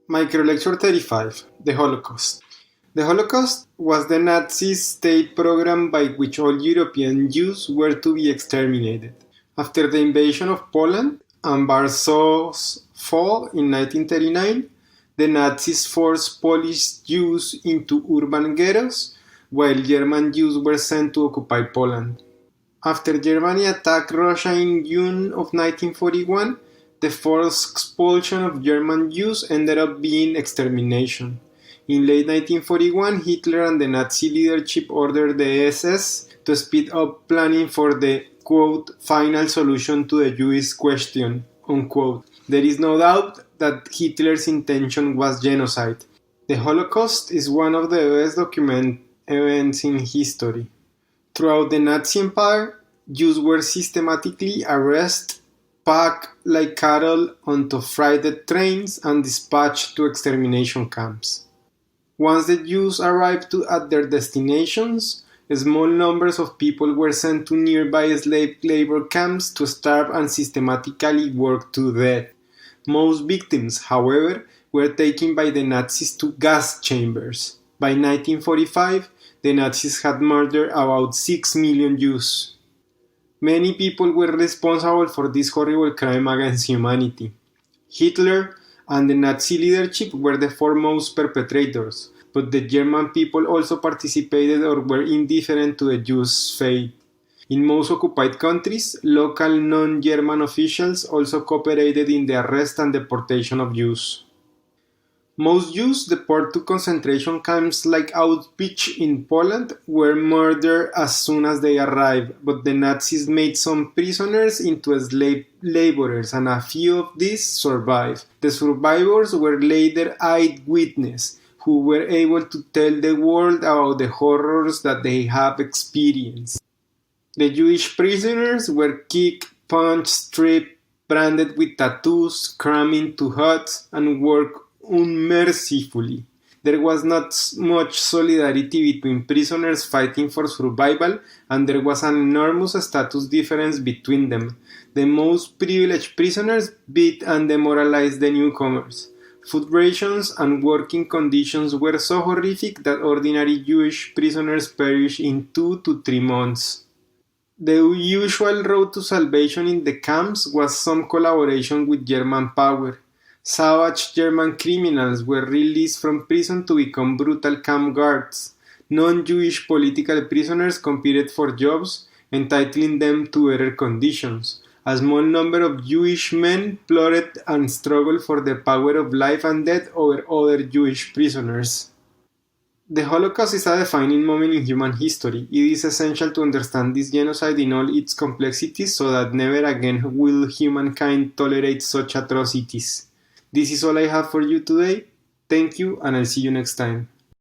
Microlecture 35: The Holocaust. The Holocaust was the Nazi state program by which all European Jews were to be exterminated. After the invasion of Poland and Warsaw's fall in 1939, the Nazis forced Polish Jews into urban ghettos, while German Jews were sent to occupy Poland. After Germany attacked Russia in June of 1941, the forced expulsion of German Jews ended up being extermination. In late 1941, Hitler and the Nazi leadership ordered the SS to speed up planning for the quote, "final solution to the Jewish question." Unquote. There is no doubt that Hitler's intention was genocide. The Holocaust is one of the best documented events in history. Throughout the Nazi Empire, Jews were systematically arrested, packed like cattle onto freighted trains, and dispatched to extermination camps. Once the Jews arrived at their destinations, small numbers of people were sent to nearby slave labor camps to starve and systematically work to death. Most victims, however, were taken by the Nazis to gas chambers. By 1945, the Nazis had murdered about 6 million Jews. Many people were responsible for this horrible crime against humanity. Hitler and the Nazi leadership were the foremost perpetrators, but the German people also participated or were indifferent to the Jews' fate. In most occupied countries, local non-German officials also cooperated in the arrest and deportation of Jews. Most Jews deported to concentration camps like Auschwitz in Poland were murdered as soon as they arrived, but the Nazis made some prisoners into slave laborers, and a few of these survived. The survivors were later eyewitnesses who were able to tell the world about the horrors that they have experienced. The Jewish prisoners were kicked, punched, stripped, branded with tattoos, crammed into huts, and worked unmercifully. There was not much solidarity between prisoners fighting for survival, and there was an enormous status difference between them. The most privileged prisoners beat and demoralized the newcomers. Food rations and working conditions were so horrific that ordinary Jewish prisoners perished in 2 to 3 months. The usual road to salvation in the camps was some collaboration with German power. Savage German criminals were released from prison to become brutal camp guards. Non-Jewish political prisoners competed for jobs, entitling them to better conditions. A small number of Jewish men plotted and struggled for the power of life and death over other Jewish prisoners. The Holocaust is a defining moment in human history. It is essential to understand this genocide in all its complexities so that never again will humankind tolerate such atrocities. This is all I have for you today. Thank you, and I'll see you next time.